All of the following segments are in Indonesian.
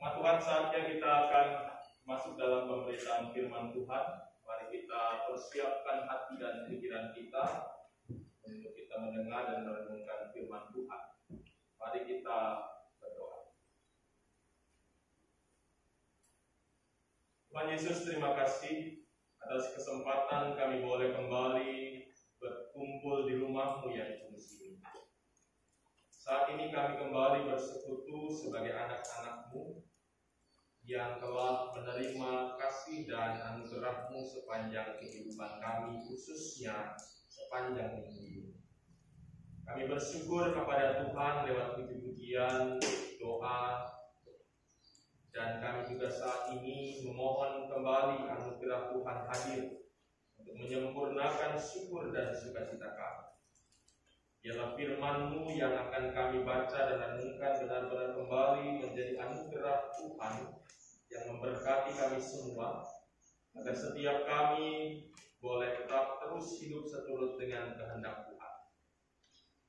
Tuhan, saatnya kita akan masuk dalam pemberitaan firman Tuhan. Mari kita persiapkan hati dan pikiran kita untuk kita mendengar dan merenungkan firman Tuhan. Mari kita berdoa. Tuhan Yesus, terima kasih atas kesempatan kami boleh kembali berkumpul di rumah-Mu yang kudus ini. Saat ini kami kembali bersekutu sebagai anak-anak-Mu yang telah menerima kasih dan anugerah-Mu sepanjang kehidupan kami, khususnya sepanjang minggu ini. Kami bersyukur kepada Tuhan lewat puji-pujian, doa, dan kami juga saat ini memohon kembali anugerah Tuhan hadir untuk menyempurnakan syukur dan sukacita kami. Biarlah firman-Mu yang akan kami baca dan renungkan benar-benar kembali menjadi anugerah Tuhan yang memberkati kami semua, agar setiap kami boleh tetap terus hidup seturut dengan kehendak Tuhan.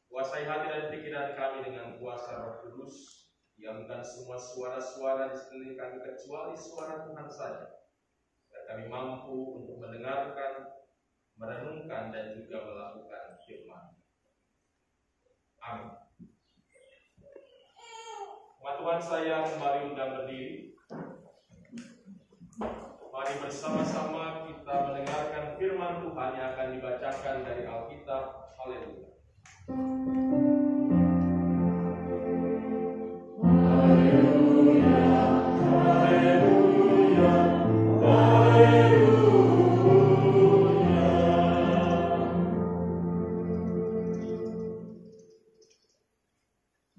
Kuasai hati dan pikiran kami dengan kuasa Roh Kudus. Diamkan semua suara-suara di sekeliling kami kecuali suara Tuhan saja, agar kami mampu untuk mendengarkan, merenungkan, dan juga melakukan firman. Amin. Tuhan, saya kembali undang berdiri. Mari bersama-sama kita mendengarkan firman Tuhan yang akan dibacakan dari Alkitab. Haleluya. Haleluya. Haleluya. Haleluya.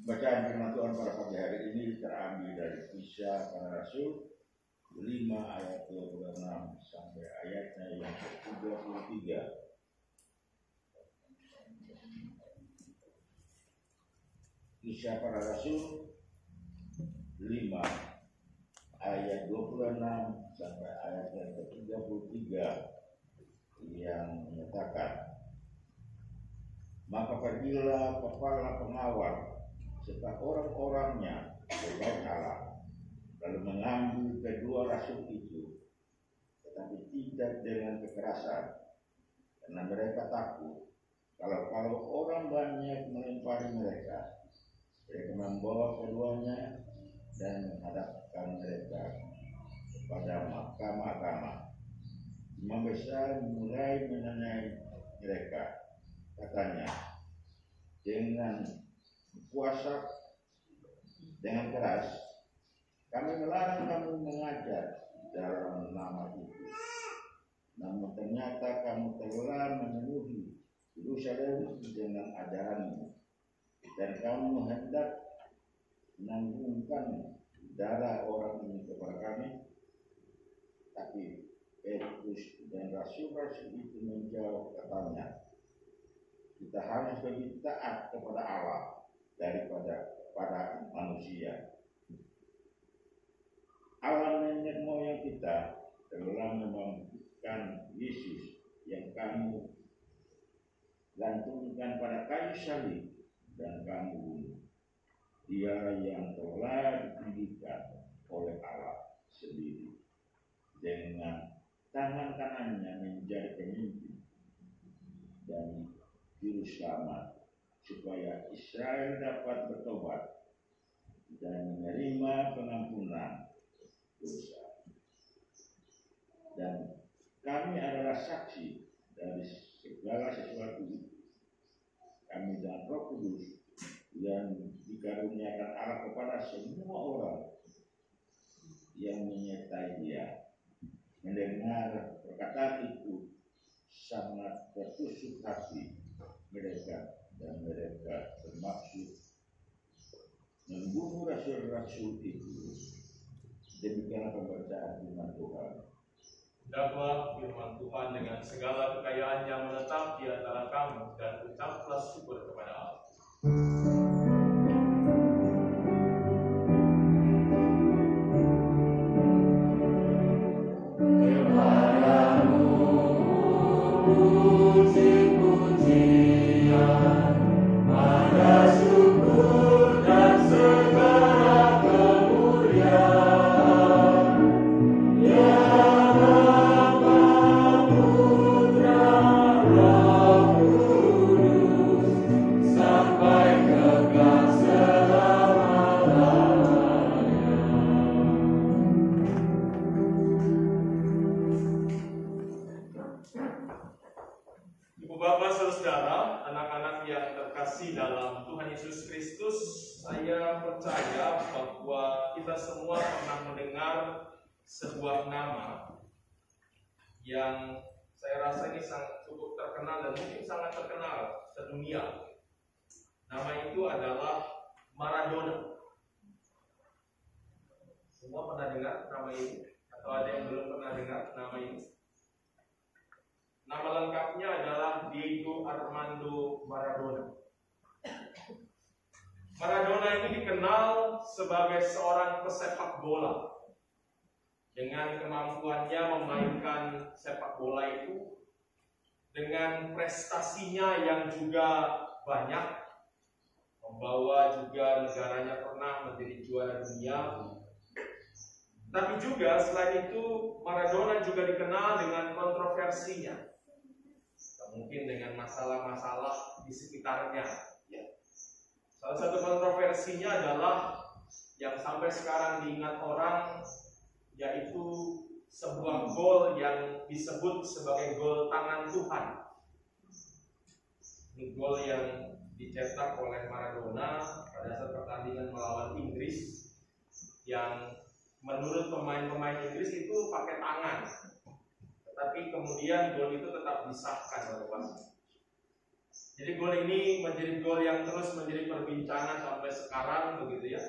Bacaan firman Tuhan pada pagi hari ini terambil dari Kisah Para Rasul 5 ayat 26 sampai ayatnya yang ke-33. Kisah Para Rasul 5 ayat 26 sampai ayat yang ke-33 yang menyatakan, maka pergilah kepala pengawal serta orang-orangnya ke Bait Allah, lalu mengambil kedua rasul itu, tetapi tidak dengan kekerasan, karena mereka takut kalau orang banyak melempari mereka. Mereka membawa keduanya dan menghadapkan mereka kepada mahkamah agama. Imam besar mulai menanyai mereka, katanya, dengan kuasa dengan keras, kami melarang kamu mengajar dalam nama itu. Namun ternyata kamu telah memenuhi Yerusalem dengan ajaranmu, dan kamu hendak menanggungkan darah orang ini kepada kami. Tapi Petrus dan rasul-rasul itu menjawab, katanya, kita harus lebih taat kepada Allah daripada pada manusia. Allah nenek moyang kita telah membangkitkan Yesus yang kamu gantungkan pada kayu salib dan kamu bunuh. Dia yang telah ditinggikan oleh Allah sendiri, dengan tangan kanannya menjadi pemimpin dan juru selamat, supaya Israel dapat bertobat dan menerima pengampunan dosa. Dan kami adalah saksi dari segala sesuatu itu. Kami dan Roh Kudus yang dikaruniakan Allah kepada semua orang yang menyertai Dia. Mendengar perkataan itu sangat bertusuk hati mereka, dan mereka bermaksud membunuh rasul-rasul itu. Demikianlah pembacaan firman Tuhan. Dakwa firman Tuhan dengan segala kekayaan yang menetap di antara kamu, dan ucaplah syukur kepada Allah. Puji-pujian, ada syukur dan segala kemuliaan. Ibu bapak saudara, anak-anak yang terkasih dalam Tuhan Yesus Kristus, saya percaya bahwa kita semua pernah mendengar sebuah nama yang saya rasa ini sangat cukup terkenal dan mungkin sangat terkenal sedunia. Nama itu adalah Maradona. Semua pernah dengar nama ini? Atau ada yang belum pernah dengar nama ini? Nama lengkapnya adalah Diego Armando Maradona. Maradona ini dikenal sebagai seorang pesepak bola. Dengan kemampuannya memainkan sepak bola itu, dengan prestasinya yang juga banyak, membawa juga negaranya pernah menjadi juara dunia. Tapi juga selain itu Maradona juga dikenal dengan kontroversinya. Mungkin dengan masalah-masalah di sekitarnya. Salah satu kontroversinya adalah yang sampai sekarang diingat orang, yaitu sebuah gol yang disebut sebagai gol tangan Tuhan. Ini gol yang dicetak oleh Maradona pada saat pertandingan melawan Inggris, yang menurut pemain-pemain Inggris itu pakai tangan. Tetapi kemudian gol itu tetap disahkan oleh wasit. Jadi gol ini menjadi gol yang terus menjadi perbincangan sampai sekarang begitu ya.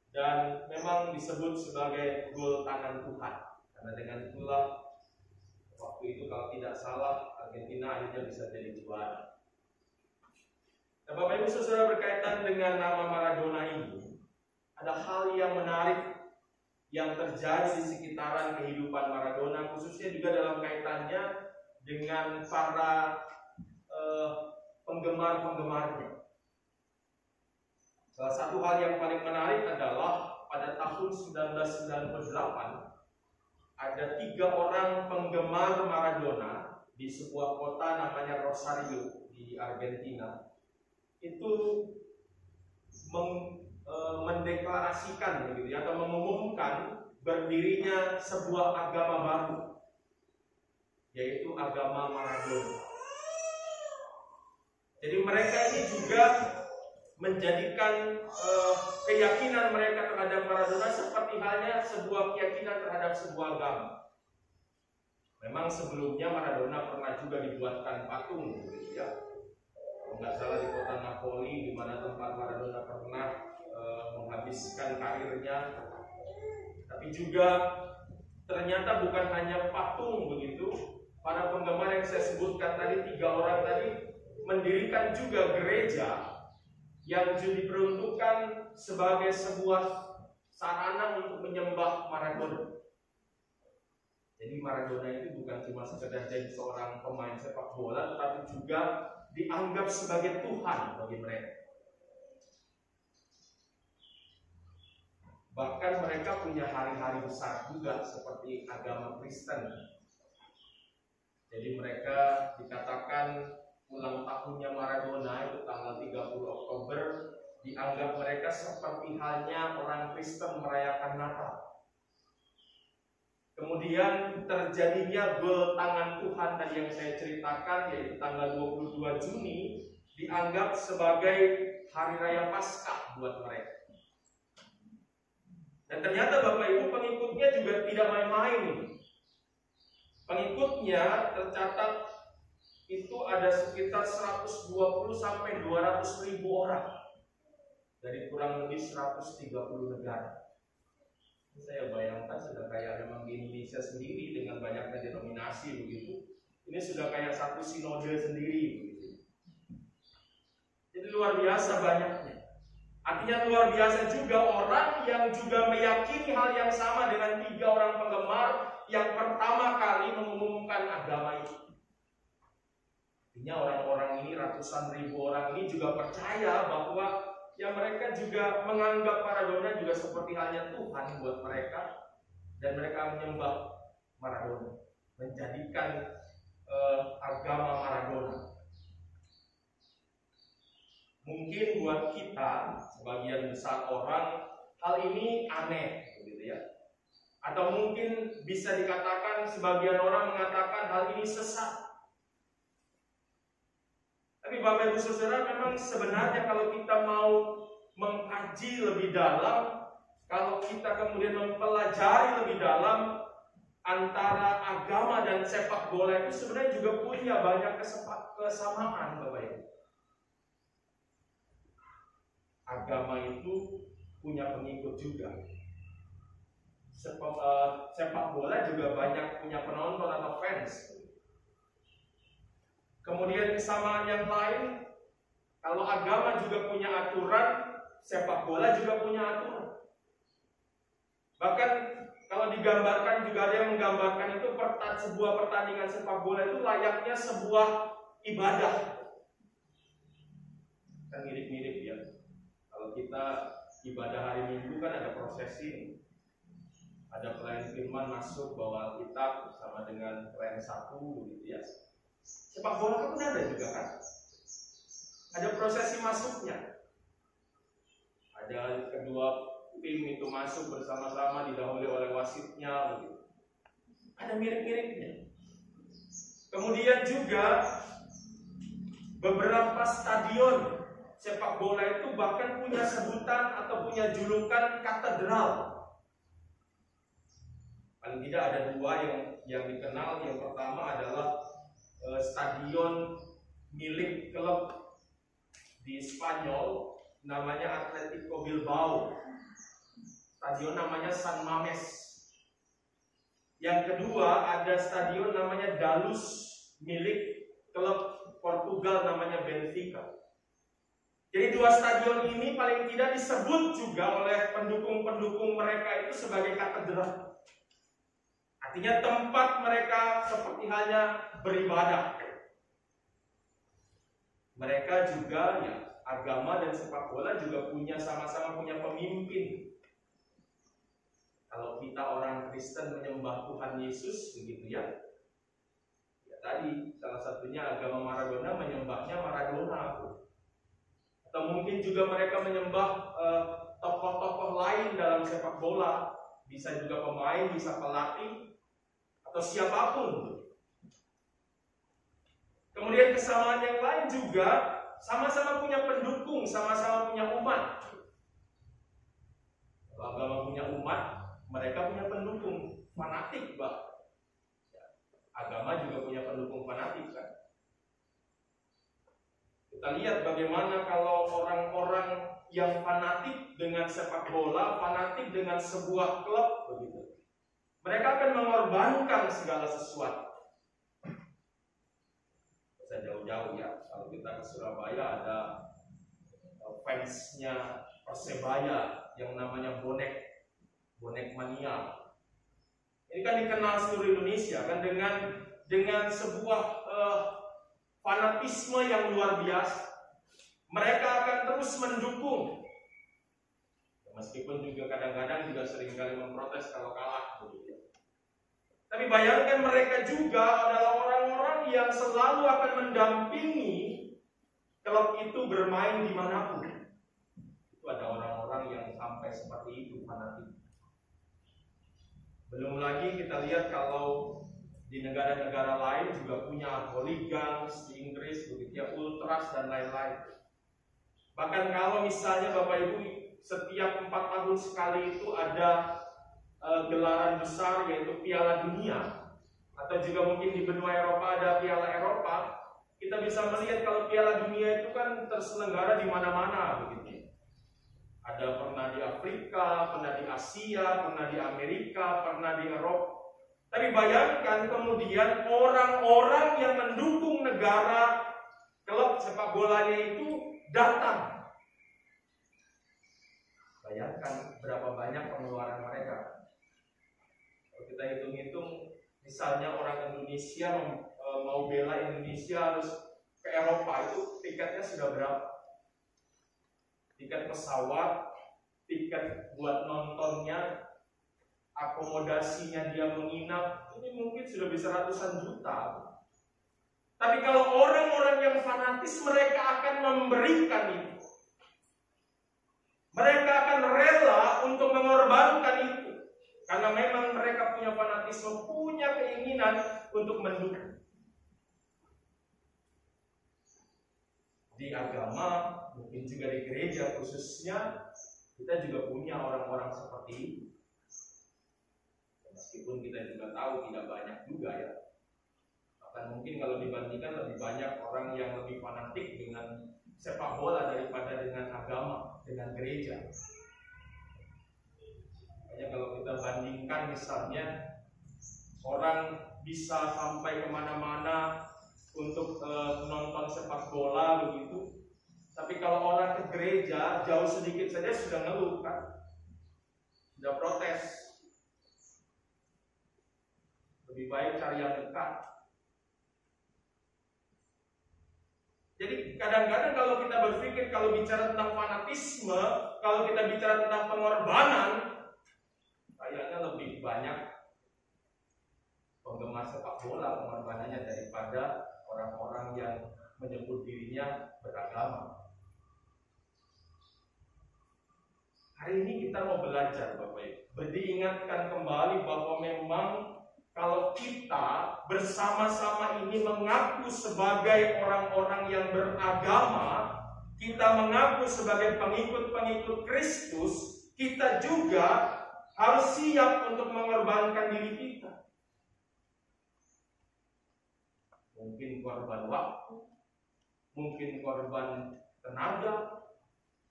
Dan memang disebut sebagai gol tangan Tuhan. Karena dengan itulah waktu itu kalau tidak salah Argentina akhirnya bisa jadi juara. Nah, Bapak Ibu Saudara, berkaitan dengan nama Maradona ini, ada hal yang menarik yang terjadi di sekitaran kehidupan Maradona, khususnya juga dalam kaitannya dengan para penggemar-penggemarnya. Salah satu hal yang paling menarik adalah pada tahun 1998 ada 3 orang penggemar Maradona di sebuah kota namanya Rosario di Argentina. Itu mendeklarasikan begitu ya, atau mengumumkan berdirinya sebuah agama baru, yaitu agama Maradona. Jadi mereka ini juga menjadikan keyakinan mereka terhadap Maradona seperti halnya sebuah keyakinan terhadap sebuah agama. Memang sebelumnya Maradona pernah juga dibuatkan patung begitu ya. Kalau nggak salah di kota Napoli, di mana tempat Maradona pernah menghabiskan karirnya. Tapi juga ternyata bukan hanya patung begitu. Para penggemar yang saya sebutkan tadi, 3 orang tadi, mendirikan juga gereja yang diperuntukkan sebagai sebuah sarana untuk menyembah Maradona. Jadi Maradona itu bukan cuma sekedar jadi seorang pemain sepak bola, tetapi juga dianggap sebagai Tuhan bagi mereka. Bahkan mereka punya hari-hari besar juga seperti agama Kristen. Jadi mereka dikatakan ulang tahunnya Maradona itu tanggal 30 Oktober dianggap mereka seperti halnya orang Kristen merayakan Natal. Kemudian terjadinya gol tangan Tuhan tadi yang saya ceritakan, yaitu tanggal 22 Juni dianggap sebagai hari raya Paskah buat mereka. Dan ternyata Bapak Ibu, pengikutnya juga tidak main-main. Pengikutnya tercatat itu ada sekitar 120 sampai 200 ribu orang dari kurang lebih 130 negara. Saya bayangkan sudah kayak memang di Indonesia sendiri dengan banyaknya denominasi begitu. Ini sudah kayak satu sinode sendiri begitu. Jadi luar biasa banyaknya. Artinya luar biasa juga orang yang juga meyakini hal yang sama dengan 3 orang penggemar yang pertama kali mengumumkan agama itu. Artinya orang-orang ini, ratusan ribu orang ini juga percaya bahwa ya mereka juga menganggap Maradona juga seperti halnya Tuhan buat mereka, dan mereka menyembah Maradona, menjadikan agama Maradona. Mungkin buat kita sebagian besar orang hal ini aneh gitu ya. Atau mungkin bisa dikatakan sebagian orang mengatakan hal ini sesat. Tapi Bapak Ibu Saudara, memang sebenarnya kalau kita mau mengkaji lebih dalam, kalau kita kemudian mempelajari lebih dalam antara agama dan sepak bola itu sebenarnya juga punya banyak kesamaan, Bapak Ibu. Agama itu punya pengikut juga. Sepak bola juga banyak punya penonton atau fans. Kemudian kesamaan yang lain, kalau agama juga punya aturan, sepak bola juga punya aturan. Bahkan kalau digambarkan, juga ada yang menggambarkan itu sebuah pertandingan sepak bola itu layaknya sebuah ibadah. Kan mirip-mirip ya. Kalau kita ibadah hari Minggu kan ada prosesi, ada pelayan firman masuk bawa kitab bersama dengan pelayan sapu gitu ya. Sepak bola kan ada juga kan? Ada prosesi masuknya. Ada kedua tim itu masuk bersama-sama didahului oleh wasitnya begitu. Ada mirip-miripnya. Kemudian juga beberapa stadion sepak bola itu bahkan punya sebutan atau punya julukan katedral. Paling tidak ada dua yang dikenal. Yang pertama adalah stadion milik klub di Spanyol, namanya Atletico Bilbao. Stadion namanya San Mames. Yang kedua ada stadion namanya Dalus, milik klub Portugal namanya Benfica. Jadi dua stadion ini paling tidak disebut juga oleh pendukung-pendukung mereka itu sebagai katedral. Artinya tempat mereka seperti hanya beribadah. Mereka juga ya, agama dan sepak bola juga sama-sama punya pemimpin. Kalau kita orang Kristen menyembah Tuhan Yesus begitu ya. Ya tadi salah satunya agama Maradona menyembahnya Maradona. Atau mungkin juga mereka menyembah tokoh-tokoh lain dalam sepak bola. Bisa juga pemain, bisa pelatih, atau siapapun. Kemudian kesamaan yang lain juga sama-sama punya pendukung, sama-sama punya umat. Kalau agama punya umat, mereka punya pendukung fanatik, Pak. Agama juga punya pendukung fanatik kan. Kita lihat bagaimana kalau orang-orang yang fanatik dengan sepak bola, fanatik dengan sebuah klub begitu. Mereka akan mengorbankan segala sesuatu. Bisa jauh-jauh ya. Kalau kita ke Surabaya ada fansnya Persebaya yang namanya bonek mania. Ini kan dikenal seluruh Indonesia kan dengan sebuah fanatisme yang luar biasa. Mereka akan terus mendukung. Meskipun juga kadang-kadang juga seringkali memprotes kalau kalah begitu. Tapi bayangkan mereka juga adalah orang-orang yang selalu akan mendampingi klub itu bermain dimanapun. Itu ada orang-orang yang sampai seperti itu fanatik. Belum lagi kita lihat kalau di negara-negara lain juga punya hooligans di Inggris begitu ya, ultras dan lain-lain. Bahkan kalau misalnya Bapak Ibu setiap 4 tahun sekali itu ada gelaran besar yaitu Piala Dunia, atau juga mungkin di benua Eropa ada Piala Eropa, kita bisa melihat kalau Piala Dunia itu kan terselenggara di mana-mana begitu. Ada pernah di Afrika, pernah di Asia, pernah di Amerika, pernah di Eropa. Tapi bayangkan kemudian orang-orang yang mendukung negara klub sepak bolanya itu datang. Bayangkan berapa banyak pengeluaran mereka. Kalau kita hitung-hitung, misalnya orang Indonesia mau bela Indonesia harus ke Eropa, itu tiketnya sudah berapa? Tiket pesawat, tiket buat nontonnya, akomodasinya dia menginap, ini mungkin sudah bisa ratusan juta. Tapi kalau orang-orang yang fanatis, mereka akan memberikan itu. Mereka akan rela untuk mengorbankan itu. Karena memang mereka punya fanatisme, punya keinginan untuk mendukung. di agama, mungkin juga di gereja khususnya, kita juga punya orang-orang seperti itu. Meskipun kita juga tahu tidak banyak juga ya. Bahkan mungkin kalau dibandingkan lebih banyak orang yang lebih fanatik dengan sepak bola daripada dengan agama, dengan gereja. Makanya kalau kita bandingkan misalnya, orang bisa sampai kemana-mana untuk nonton sepak bola begitu, tapi kalau orang ke gereja jauh sedikit saja sudah ngeluh kan, sudah protes. Lebih baik cari yang dekat. Jadi kadang-kadang kalau kita berpikir, kalau bicara tentang fanatisme, kalau kita bicara tentang pengorbanan, kayaknya lebih banyak penggemar sepak bola pengorbanannya daripada orang-orang yang menyebut dirinya beragama. Hari ini kita mau belajar Bapak Ibu, diingatkan kembali bahwa memang kalau kita bersama-sama ini mengaku sebagai orang-orang yang beragama, kita mengaku sebagai pengikut-pengikut Kristus, kita juga harus siap untuk mengorbankan diri kita. Mungkin korban waktu, mungkin korban tenaga,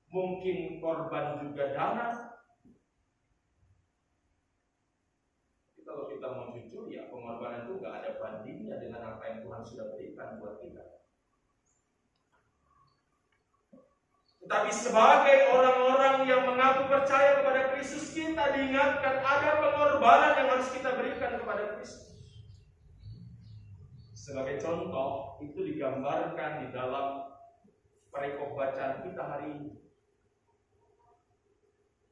mungkin korban juga dana. Kalau kita mau jujur ya, pengorbanan itu gak ada bandingnya dengan apa yang Tuhan sudah berikan buat kita. Tetapi sebagai orang-orang yang mengaku percaya kepada Kristus, kita diingatkan ada pengorbanan yang harus kita berikan kepada Kristus. Sebagai contoh, itu digambarkan di dalam perikop bacaan kita hari ini.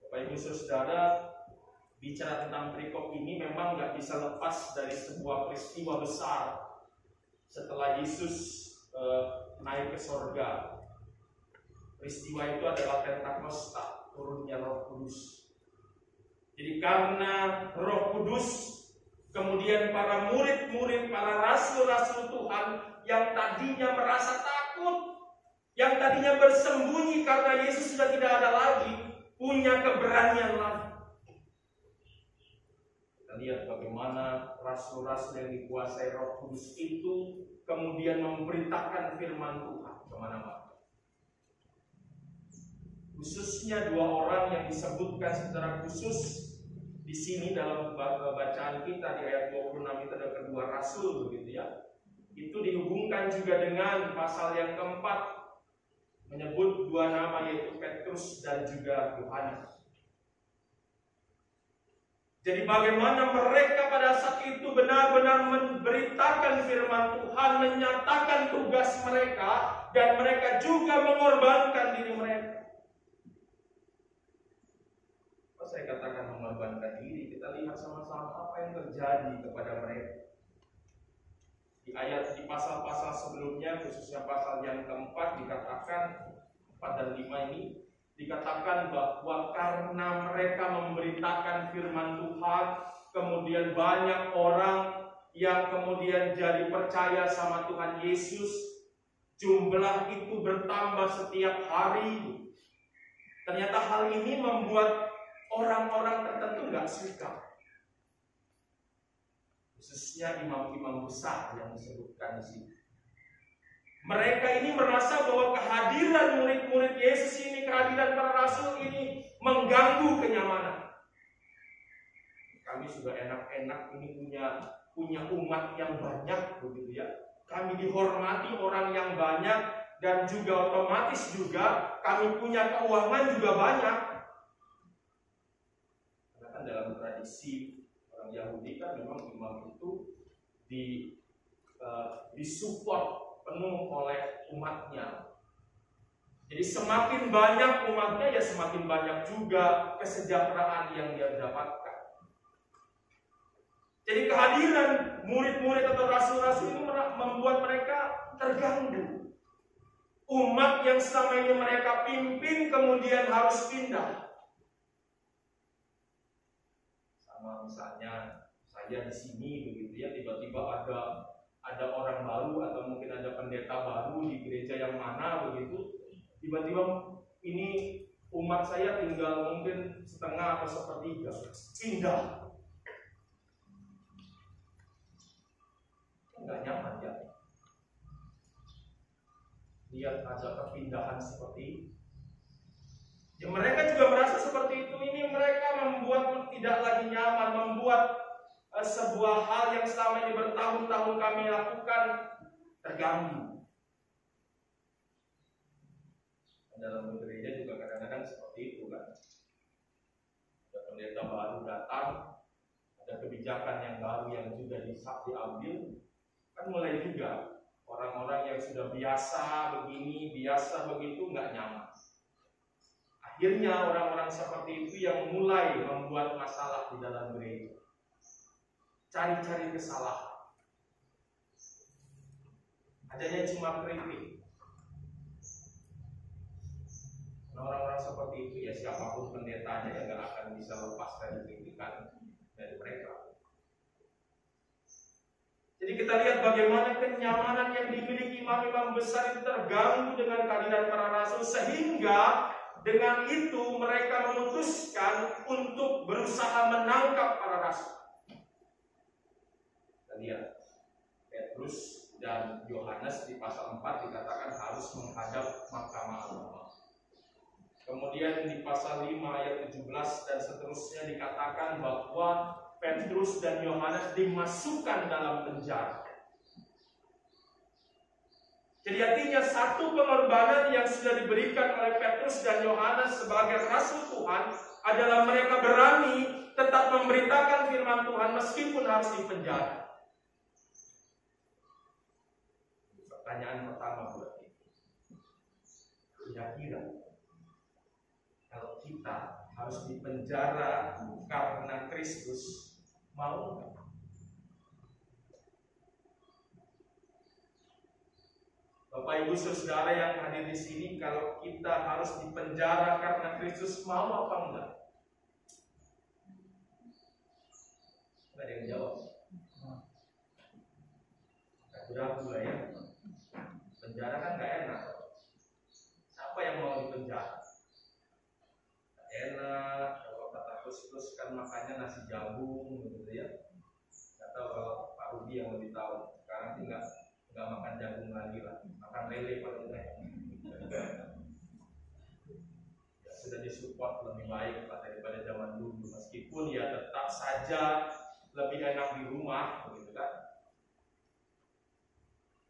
Bapak Ibu Saudara, bicara tentang perikop ini memang nggak bisa lepas dari sebuah peristiwa besar setelah Yesus naik ke sorga. Peristiwa itu adalah Pentakosta, turunnya Roh Kudus. Jadi karena Roh Kudus, kemudian para murid-murid, para rasul-rasul Tuhan yang tadinya merasa takut, yang tadinya bersembunyi karena Yesus sudah tidak ada lagi, punya keberanian lagi. Lihat bagaimana rasul-rasul yang dikuasai Roh Kudus itu kemudian memberitakan firman Tuhan kemana-mana. Khususnya dua orang yang disebutkan secara khusus di sini dalam bacaan kita di ayat 26 itu ada kedua rasul begitu ya. Itu dihubungkan juga dengan pasal yang keempat, menyebut dua nama yaitu Petrus dan juga Yohanes. Jadi bagaimana mereka pada saat itu benar-benar memberitakan firman Tuhan, menyatakan tugas mereka, dan mereka juga mengorbankan diri mereka. Kalau saya katakan mengorbankan diri, kita lihat sama-sama apa yang terjadi kepada mereka. Di pasal-pasal sebelumnya, khususnya pasal yang keempat, dikatakan 4 dan 5 ini, dikatakan bahwa karena mereka memberitakan firman Tuhan, kemudian banyak orang yang kemudian jadi percaya sama Tuhan Yesus. Jumlah itu bertambah setiap hari. Ternyata hal ini membuat orang-orang tertentu gak suka. Khususnya imam-imam besar yang disebutkan di sini. Mereka ini merasa bahwa kehadiran murid-murid Yesus ini, kehadiran para rasul ini mengganggu kenyamanan. Kami sudah enak-enak ini punya umat yang banyak begitu ya. Kami dihormati orang yang banyak dan juga otomatis juga kami punya keuangan juga banyak. Karena kan dalam tradisi orang Yahudi kan memang imam itu disupport penuh oleh umatnya. Jadi semakin banyak umatnya, ya semakin banyak juga kesejahteraan yang dia dapatkan. Jadi kehadiran murid-murid atau rasul-rasul ini membuat mereka terganggu. Umat yang selama ini mereka pimpin kemudian harus pindah. Sama misalnya saya di sini begitu ya, tiba-tiba ada orang baru atau mungkin ada pendeta baru di gereja yang mana begitu, tiba-tiba ini umat saya tinggal mungkin setengah atau sepertiga, pindah. Nggak nyaman ya. Lihat ada perpindahan seperti ya, mereka juga merasa seperti itu. Ini mereka membuat tidak lagi nyaman, membuat sebuah hal yang selama ini bertahun-tahun kami lakukan terganggu. Dalam gereja juga kadang-kadang seperti itu kan. Ada pendeta baru datang, ada kebijakan yang baru yang juga diambil, kan mulai juga orang-orang yang sudah biasa begini, biasa begitu nggak nyaman. Akhirnya orang-orang seperti itu yang mulai membuat masalah di dalam gereja. Cari-cari kesalahan. Adanya cuma kritik. Orang-orang seperti itu ya siapapun pendetanya ya nggak akan bisa lepas dari kritikan dari mereka. Jadi kita lihat bagaimana kenyamanan yang dimiliki imam-imam besar itu terganggu dengan kehadiran para rasul, sehingga dengan itu mereka memutuskan untuk berusaha menangkap para rasul. Kita lihat Petrus dan Yohanes di pasal 4 dikatakan harus menghadap mahkamah agama. Kemudian di pasal 5 ayat 17 dan seterusnya dikatakan bahwa Petrus dan Yohanes dimasukkan dalam penjara. Jadi artinya satu pengorbanan yang sudah diberikan oleh Petrus dan Yohanes sebagai rasul Tuhan adalah mereka berani tetap memberitakan firman Tuhan meskipun harus dipenjara. Pertanyaan pertama buat kita, kira-kira kalau kita harus dipenjara karena Kristus, mau nggak? Bapak Ibu Saudara yang hadir di sini, kalau kita harus dipenjara karena Kristus, mau apa enggak? Nggak ada yang jawab. Ragu-ragu lah ya. Penjara kan nggak enak. Siapa yang mau dipenjara? Nggak enak. Kalau kata Gus kan makannya nasi jagung gitu ya. Nggak tahu kalau Pak Rudi yang lebih tahu. Sekarang sih nggak makan jagung lagi lah, makan lele paling enggak. Ya, sudah disupport lebih baik lah daripada zaman dulu, meskipun ya tetap saja lebih enak di rumah begitu kan.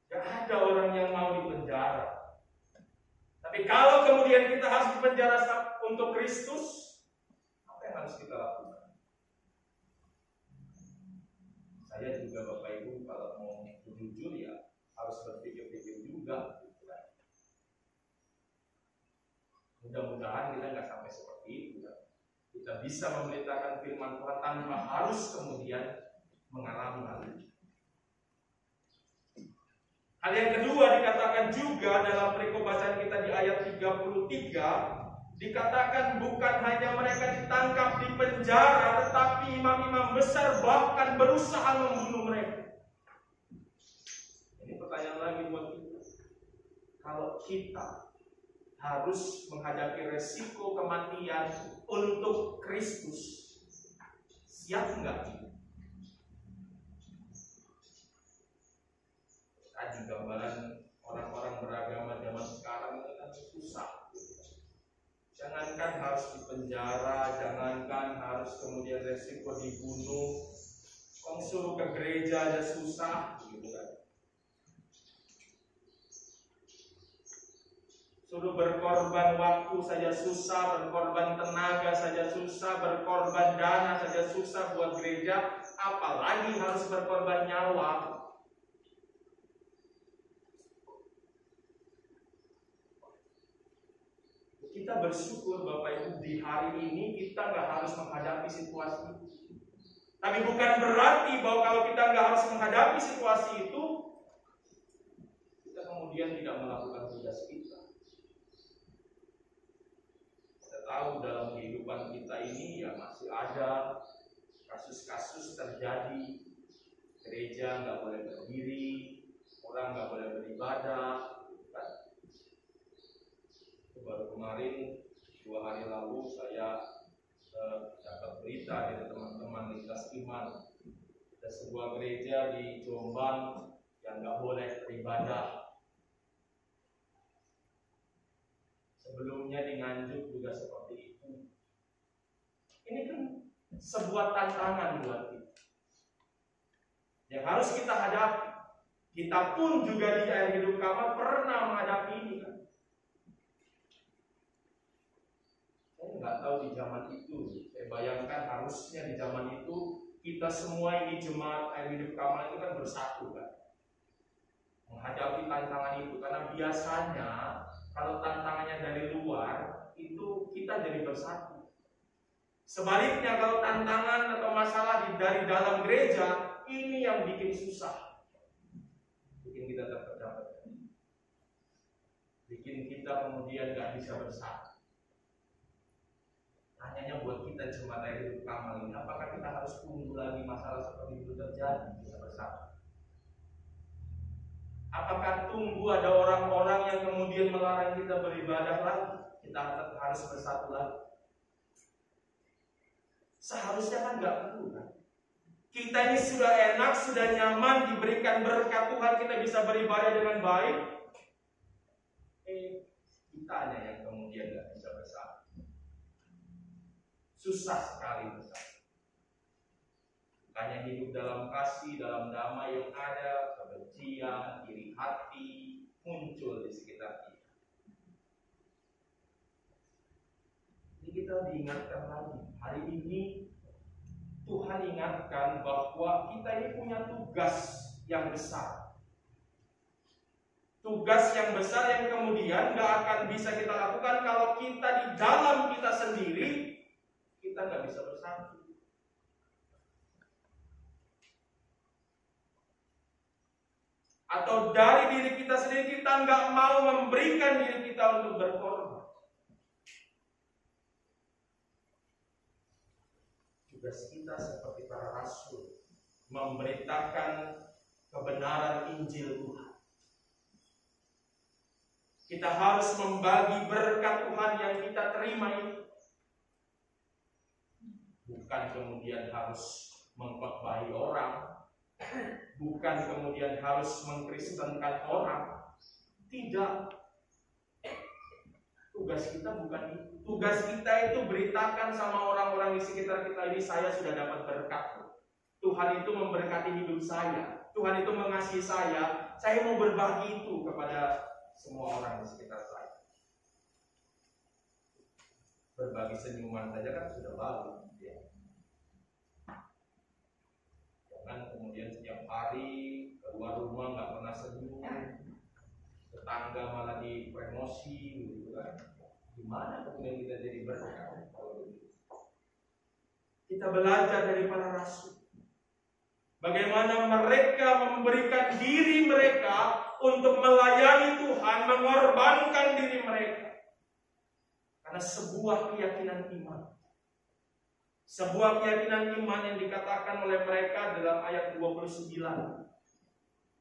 Gak ada orang yang mau dipenjara. Tapi kalau kemudian kita harus dipenjara untuk Kristus, apa yang harus kita lakukan? Saya juga Bapak Ibu kalau mau jujur ya harus berpikir-pikir juga. Mudah-mudahan kita nggak sampai seperti itu. Kita bisa memberitakan firman Tuhan tanpa harus kemudian mengalami hal itu. Hal yang kedua dikatakan juga dalam perikop bacaan kita di ayat 33, dikatakan bukan hanya mereka ditangkap di penjara, tetapi imam-imam besar bahkan berusaha membunuh mereka. Ini pertanyaan lagi buat kita. Kalau kita harus menghadapi resiko kematian untuk Kristus, siap nggak kita? Tadi gambaran orang-orang beragama zaman sekarang itu kan susah. Jangankan harus dipenjara, jangankan harus kemudian resiko dibunuh, suruh ke gereja aja susah, gitu kan. Suruh berkorban waktu saja susah, berkorban tenaga saja susah, berkorban dana saja susah buat gereja, apalagi harus berkorban nyawa. Kita bersyukur Bapak Ibu di hari ini kita nggak harus menghadapi situasi itu. Tapi bukan berarti bahwa kalau kita nggak harus menghadapi situasi itu, kita kemudian tidak melakukan tugas kita. Kita tahu dalam kehidupan kita ini ya masih ada kasus-kasus terjadi, gereja nggak boleh berdiri, orang nggak boleh beribadah. Kan? Baru kemarin 2 hari lalu saya dapat berita dari teman-teman lintas iman. Ada sebuah gereja di Jombang yang nggak boleh beribadah. Sebelumnya di Nganjuk juga seperti itu. Ini kan sebuah tantangan buat kita yang harus kita hadapi. Kita pun juga di Air Hidup Kamal pernah menghadapi ini kan. Saya nggak tahu di zaman itu. Saya bayangkan harusnya di zaman itu kita semua ini jemaat Air Hidup Kamal itu kan bersatu kan, menghadapi tantangan itu. Karena biasanya kalau tantangannya dari luar itu kita jadi bersatu. Sebaliknya kalau tantangan atau masalah dari dalam gereja, ini yang bikin susah, bikin kita terpecah-pecah, bikin kita kemudian gak bisa bersatu. Tanyanya buat kita jemaat Air Hidup Kamal ini, apakah kita harus tunggu lagi masalah seperti itu terjadi bisa bersatu? Apakah tunggu ada orang-orang yang kemudian melarang kita beribadah lagi, kita harus bersatu lagi? Seharusnya kan nggak perlu kan? Kita ini sudah enak, sudah nyaman, diberikan berkat Tuhan, kita bisa beribadah dengan baik. Kitanya yang kemudian nggak bisa bersatu. Susah sekali bersatu. Hanya hidup dalam kasih, dalam damai yang ada, kebencian, iri hati muncul di sekitar kita. Jadi kita diingatkan lagi, hari ini Tuhan ingatkan bahwa kita ini punya tugas yang besar. Tugas yang besar yang kemudian gak akan bisa kita lakukan kalau kita di dalam kita sendiri, kita gak bisa bersatu. Atau dari diri kita sendiri kita nggak mau memberikan diri kita untuk berkorban. Tugas kita seperti para rasul, memberitakan kebenaran Injil Tuhan. Kita harus membagi berkat Tuhan yang kita terima itu. Bukan kemudian harus mengkhotbahi orang, bukan kemudian harus mengkristenkan orang. Tidak. Tugas kita bukan itu. Tugas kita itu beritakan sama orang-orang di sekitar kita ini, saya sudah dapat berkat. Tuhan itu memberkati hidup saya. Tuhan itu mengasihi saya. Saya mau berbagi itu kepada semua orang di sekitar saya. Berbagi senyuman saja kan sudah bagus. Ya. Jangan kemudian setiap hari keluar rumah nggak pernah senyum, tetangga malah dipromosi gitu kan. Gimana kemudian kita jadi berkat kalau begitu? Kita belajar dari para rasul. Bagaimana mereka memberikan diri mereka untuk melayani Tuhan, mengorbankan diri mereka. Karena sebuah keyakinan iman. Sebuah keyakinan iman yang dikatakan oleh mereka dalam ayat 29.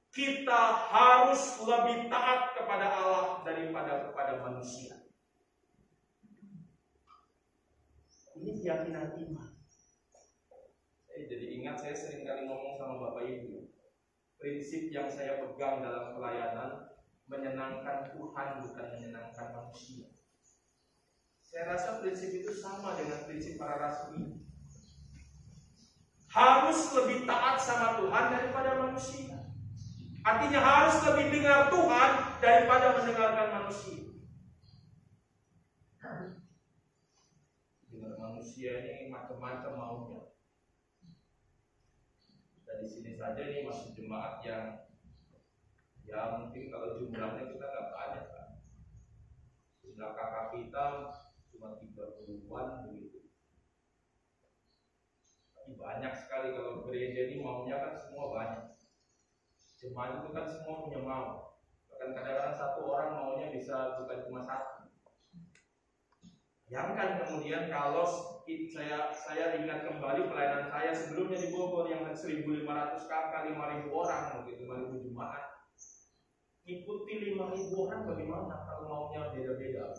Kita harus lebih taat kepada Allah daripada kepada manusia. Ini keyakinan iman. Jadi ingat, saya sering kali ngomong sama Bapak Ibu, prinsip yang saya pegang dalam pelayanan, menyenangkan Tuhan bukan menyenangkan manusia. Saya rasa prinsip itu sama dengan prinsip para rasul ini. Harus lebih taat sama Tuhan daripada manusia. Artinya harus lebih dengar Tuhan daripada mendengarkan manusia. Dengar manusia ini macam-macam maunya. Dan di sini saja ini masih jemaat yang ya mungkin kalau jumlahnya kita nggak banyak kan. Jumlah kakak kita cuma 30-an begitu. Tapi banyak sekali kalau gereja ini maunya kan semua banyak. Jemaat itu kan semua punya mau. Bahkan kadang-kadang satu orang maunya bisa bukan cuma satu. Bayangkan kemudian kalau saya ingat kembali pelayanan saya sebelumnya di Bogor yang 1.500 kakak, 5.000 orang, mungkin 5.000 jemaat. Ikuti 5.000 orang bagaimana kalau maunya beda-beda.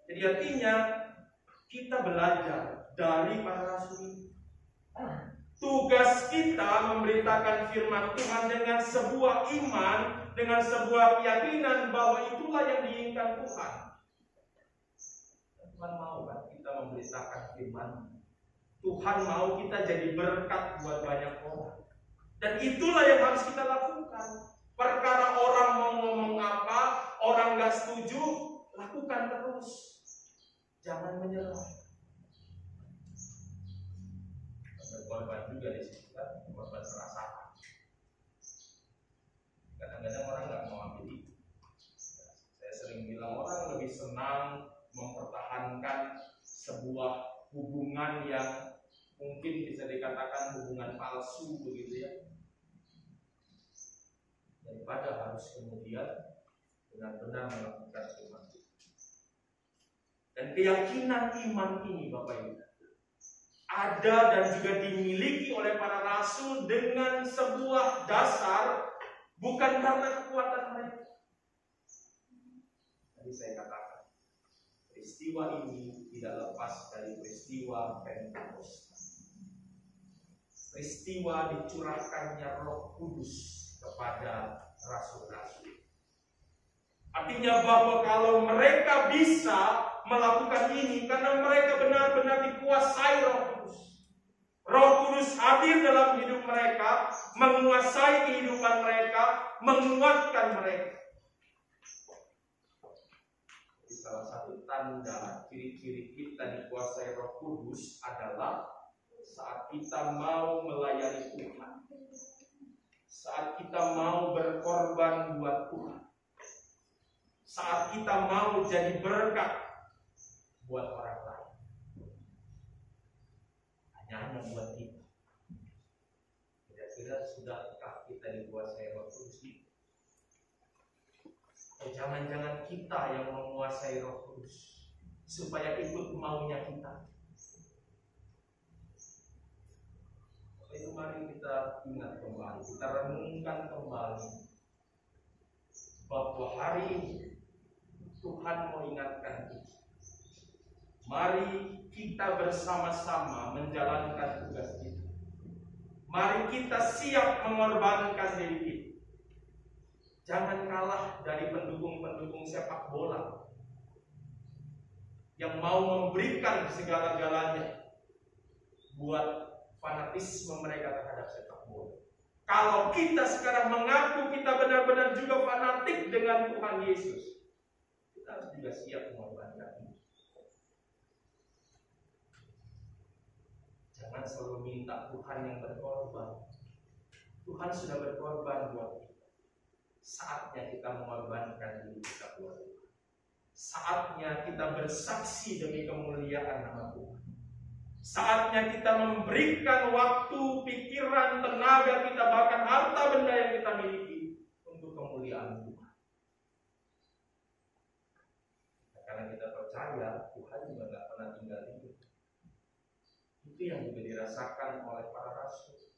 Jadi artinya kita belajar dari para rasul. Tugas kita memberitakan firman Tuhan dengan sebuah iman, dengan sebuah keyakinan bahwa itulah yang diinginkan Tuhan. Tuhan mau kan kita memberitakan firman. Tuhan mau kita jadi berkat buat banyak orang. Dan itulah yang harus kita lakukan. Perkara orang mau ngomong apa, orang gak setuju, lakukan terus. Jangan menyerah. Berkorban juga di situ kan, korban perasaan. Kadang-kadang orang gak mau ambil itu. Saya sering bilang orang lebih senang mempertahankan sebuah hubungan yang mungkin bisa dikatakan hubungan palsu begitu ya, daripada harus kemudian benar-benar melakukan firman Tuhan. Dan keyakinan iman ini Bapak Ibu ada dan juga dimiliki oleh para rasul dengan sebuah dasar, bukan karena kekuatan mereka. Tadi saya katakan peristiwa ini tidak lepas dari peristiwa Pentakosta. Peristiwa dicurahkannya Roh Kudus kepada rasul-rasul. Artinya bahwa kalau mereka bisa melakukan ini karena mereka benar-benar dikuasai Roh Kudus. Roh Kudus hadir dalam hidup mereka, menguasai kehidupan mereka, menguatkan mereka. Salah satu tanda ciri-ciri kita dikuasai Roh Kudus adalah saat kita mau melayani Tuhan, saat kita mau berkorban buat Tuhan, saat kita mau jadi berkat buat orang lain, hanya buat kita. Kira-kira sudahkah kita dikuasai Roh Kudus itu? Jangan-jangan kita yang menguasai Roh Kudus supaya ikut maunya kita. Itu mari kita ingat kembali, kita renungkan kembali bahwa hari ini Tuhan mau ingatkan kita. Mari kita bersama-sama menjalankan tugas kita. Mari kita siap mengorbankan diri kita. Jangan kalah dari pendukung-pendukung sepak bola yang mau memberikan segala-galanya buat fanatisme mereka terhadap sepak bola. Kalau kita sekarang mengaku kita benar-benar juga fanatik dengan Tuhan Yesus, kita harus juga siap mengorbankan ini. Jangan selalu minta Tuhan yang berkorban. Tuhan sudah berkorban buat kita. Saatnya kita mengorbankan diri kita buat Tuhan. Saatnya kita bersaksi demi kemuliaan nama Tuhan. Saatnya kita memberikan waktu, pikiran, tenaga kita, bahkan harta benda yang kita miliki untuk kemuliaan Tuhan. Karena kita percaya Tuhan juga tidak pernah tinggal diam. Itu yang juga dirasakan oleh para rasul.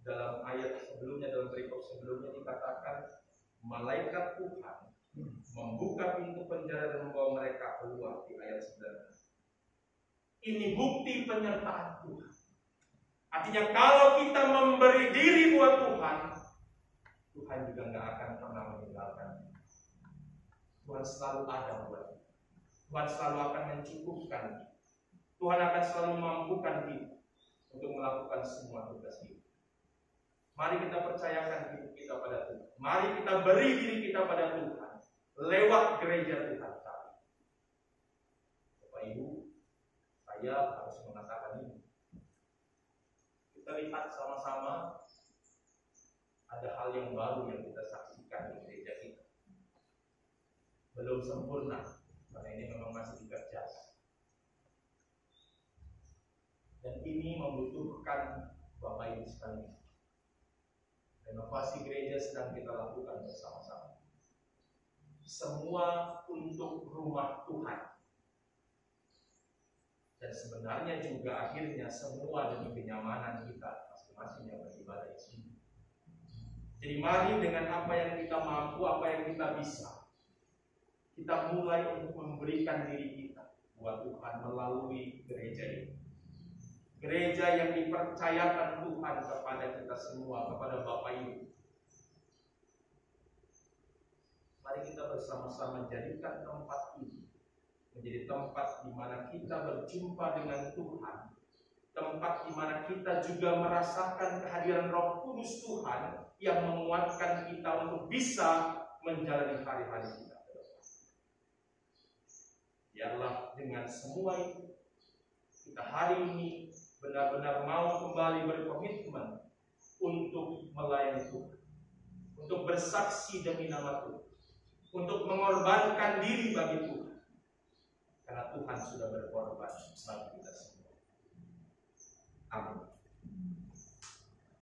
Dalam ayat sebelumnya, dalam perikop sebelumnya dikatakan malaikat Tuhan membuka pintu penjara dan membawa mereka keluar di ayat 19. Ini bukti penyertaan Tuhan. Artinya kalau kita memberi diri buat Tuhan, Tuhan juga nggak akan pernah meninggalkan. Tuhan selalu ada buat kita. Tuhan selalu akan mencukupkan kita. Tuhan akan selalu memampukan kita untuk melakukan semua tugas kita. Mari kita percayakan hidup kita pada Tuhan. Mari kita beri diri kita pada Tuhan lewat gereja Tuhan kami. Bapak Ibu, saya harus mengatakan ini. Kita lihat sama-sama ada hal yang baru yang kita saksikan di gereja kita. Belum sempurna, karena ini memang masih dikerjas. Dan ini membutuhkan Bapak Ibu sekalian. Renovasi gereja sedang kita lakukan bersama-sama. semua untuk rumah Tuhan. Dan sebenarnya juga akhirnya semua demi kenyamanan kita masing-masing yang beribadah di sini. Jadi mari dengan apa yang kita mampu, apa yang kita bisa, kita mulai untuk memberikan diri kita buat Tuhan melalui gereja ini. Gereja yang dipercayakan Tuhan kepada kita semua, kepada Bapak Ibu. Mari kita bersama-sama jadikan tempat ini menjadi tempat di mana kita berjumpa dengan Tuhan, tempat di mana kita juga merasakan kehadiran Roh Kudus Tuhan yang menguatkan kita untuk bisa menjalani hari-hari kita. Biarlah dengan semua itu kita hari ini benar-benar mau kembali berkomitmen untuk melayani Tuhan, untuk bersaksi demi nama Tuhan, untuk mengorbankan diri bagi Tuhan, karena Tuhan sudah berkorban bagi kita semua. Amin.